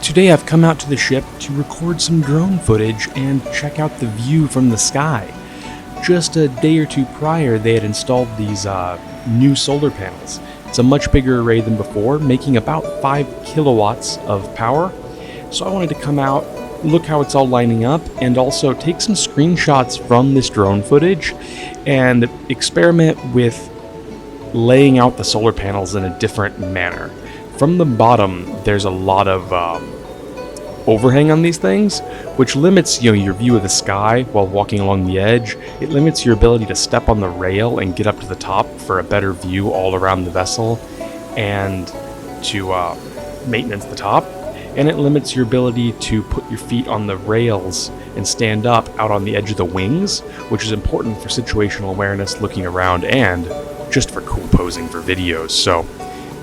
Today I've come out to the ship to record some drone footage and check out the view from the sky. Just a day or two prior, they had installed these new solar panels. It's a much bigger array than before, making about 5 kilowatts of power. So I wanted to come out, look how it's all lining up, and also take some screenshots from this drone footage and experiment with laying out the solar panels in a different manner. From the bottom, there's a lot of overhang on these things, which limits your view of the sky while walking along the edge. It limits your ability to step on the rail and get up to the top for a better view all around the vessel and to maintenance the top. And it limits your ability to put your feet on the rails and stand up out on the edge of the wings, which is important for situational awareness, looking around, and just for cool posing for videos. So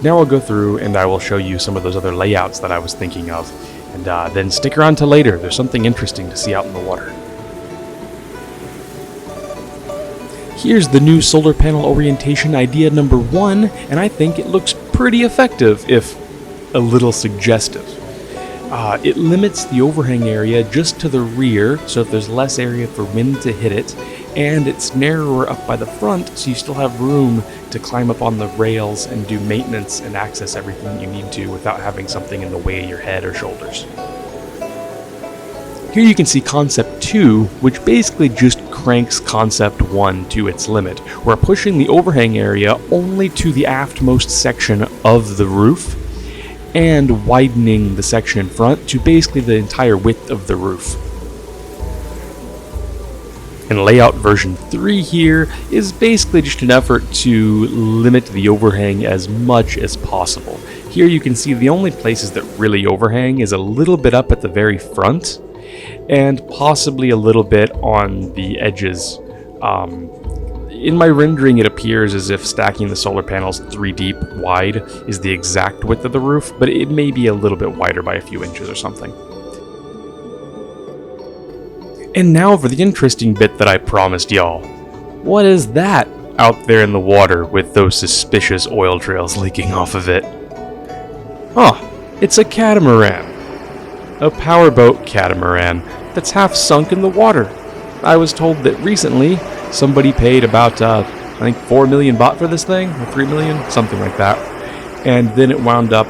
now I'll go through and I will show you some of those other layouts that I was thinking of. And then stick around till later. There's something interesting to see out in the water. Here's the new solar panel orientation idea number 1, and I think it looks pretty effective, if a little suggestive. It limits the overhang area just to the rear, so that there's less area for wind to hit it, and it's narrower up by the front, so you still have room to climb up on the rails and do maintenance and access everything you need to without having something in the way of your head or shoulders. Here you can see concept 2, which basically just cranks concept 1 to its limit. We're pushing the overhang area only to the aftmost section of the roof and widening the section in front to basically the entire width of the roof. And layout version 3 here is basically just an effort to limit the overhang as much as possible. Here you can see the only places that really overhang is a little bit up at the very front and possibly a little bit on the edges. In my rendering, it appears as if stacking the solar panels 3 deep wide is the exact width of the roof, but it may be a little bit wider by a few inches or something. And now for the interesting bit that I promised y'all. What is that out there in the water with those suspicious oil trails leaking off of it? Oh, it's a catamaran. A powerboat catamaran that's half sunk in the water. I was told that recently somebody paid about, I think 4 million baht for this thing, or 3 million, something like that. And then it wound up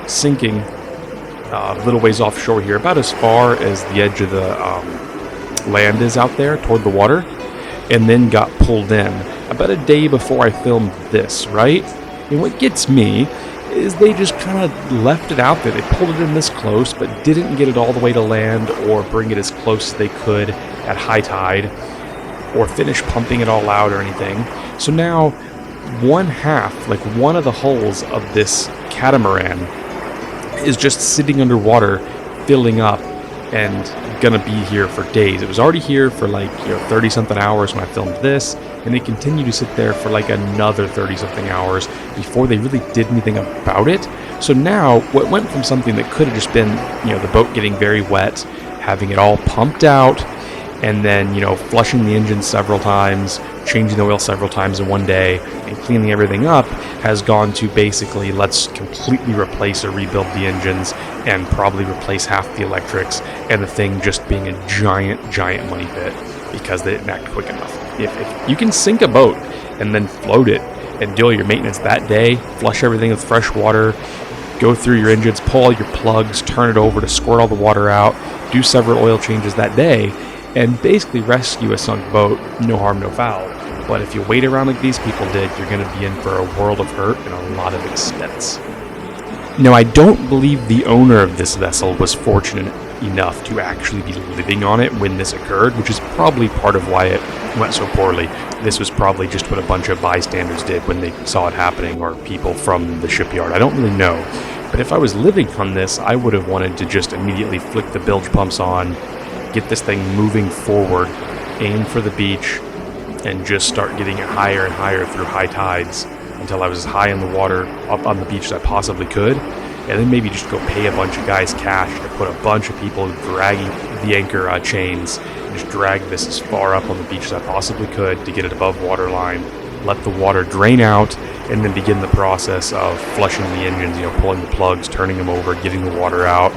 sinking a little ways offshore here, about as far as the edge of the land is out there toward the water, and then got pulled in about a day before I filmed this, right? And what gets me is they just kind of left it out there. They pulled it in this close, but didn't get it all the way to land or bring it as close as they could at high tide or finish pumping it all out or anything. So now one of the hulls of this catamaran is just sitting underwater, filling up, and gonna be here for days. It was already here for 30 something hours when I filmed this, and they continued to sit there for another 30 something hours before they really did anything about it. So now what went from something that could have just been the boat getting very wet, having it all pumped out, and then flushing the engine several times, changing the oil several times in one day, and cleaning everything up, has gone to basically let's completely replace or rebuild the engines and probably replace half the electrics, and the thing just being a giant money pit because they didn't act quick enough. If you can sink a boat and then float it and do all your maintenance that day, flush everything with fresh water, go through your engines, pull all your plugs, turn it over to squirt all the water out, do several oil changes that day, and basically rescue a sunk boat, no harm, no foul. But if you wait around like these people did, you're going to be in for a world of hurt and a lot of expense. Now, I don't believe the owner of this vessel was fortunate enough to actually be living on it when this occurred, which is probably part of why it went so poorly. This was probably just what a bunch of bystanders did when they saw it happening, or people from the shipyard. I don't really know. But if I was living on this, I would have wanted to just immediately flick the bilge pumps on, get this thing moving forward, aim for the beach, and just start getting it higher and higher through high tides until I was as high in the water up on the beach as I possibly could, and then maybe just go pay a bunch of guys cash to put a bunch of people dragging the anchor chains and just drag this as far up on the beach as I possibly could to get it above waterline, let the water drain out, and then begin the process of flushing the engines, pulling the plugs, turning them over, getting the water out,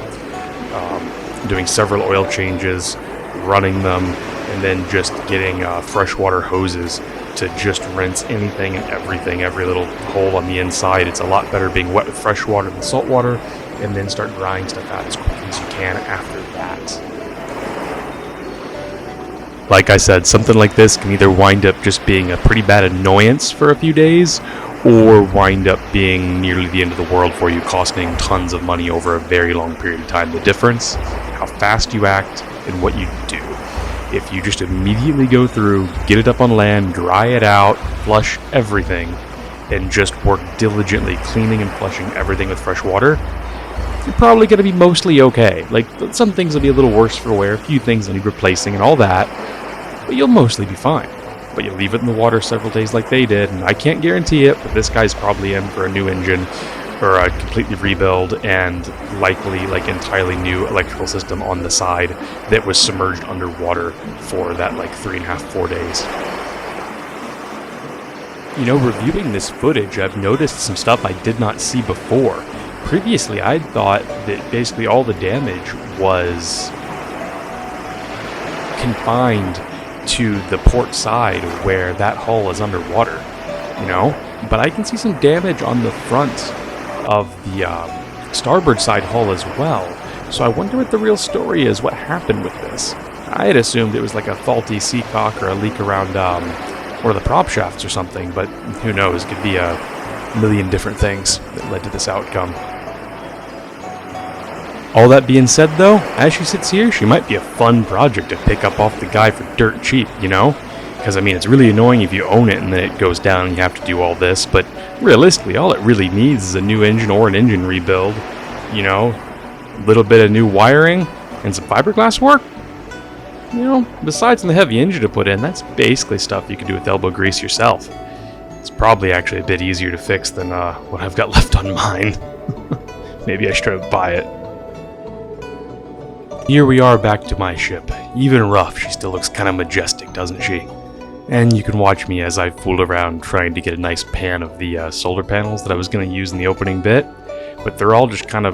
doing several oil changes, running them, and then just getting freshwater hoses to just rinse anything and everything, every little hole on the inside. It's a lot better being wet with fresh water than salt water, and then start drying stuff out as quickly as you can after that. Like I said, something like this can either wind up just being a pretty bad annoyance for a few days, or wind up being nearly the end of the world for you, costing tons of money over a very long period of time. The difference, how fast you act and what you do. If you just immediately go through, get it up on land, dry it out, flush everything, and just work diligently cleaning and flushing everything with fresh water, you're probably going to be mostly okay. Like, some things will be a little worse for wear, a few things will need replacing and all that, but you'll mostly be fine. But you leave it in the water several days like they did, and I can't guarantee it, but this guy's probably in for a new engine, or a completely rebuild, and likely like entirely new electrical system on the side that was submerged underwater for that like 3.5, 4 days. You know, reviewing this footage, I've noticed some stuff I did not see before. Previously, I'd thought that basically all the damage was confined to the port side where that hull is underwater, you know? But I can see some damage on the front of the starboard side hull as well. So I wonder what the real story is, what happened with this. I had assumed it was like a faulty seacock or a leak around one of the prop shafts or something, but who knows, it could be a million different things that led to this outcome. All that being said though, as she sits here, she might be a fun project to pick up off the guy for dirt cheap, you know? Because I mean, it's really annoying if you own it and then it goes down and you have to do all this, but realistically, all it really needs is a new engine or an engine rebuild, you know? A little bit of new wiring and some fiberglass work. You know, besides the heavy engine to put in, that's basically stuff you can do with elbow grease yourself. It's probably actually a bit easier to fix than what I've got left on mine. Maybe I should buy it. Here we are back to my ship. Even rough, she still looks kind of majestic, doesn't she? And you can watch me as I fool around trying to get a nice pan of the solar panels that I was going to use in the opening bit, but they're all just kind of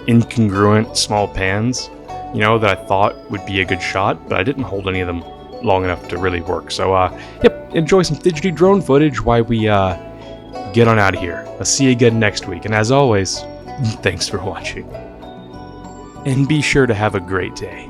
incongruent small pans, you know, that I thought would be a good shot, but I didn't hold any of them long enough to really work. So, yep, enjoy some fidgety drone footage while we get on out of here. I'll see you again next week, and as always, thanks for watching. And be sure to have a great day.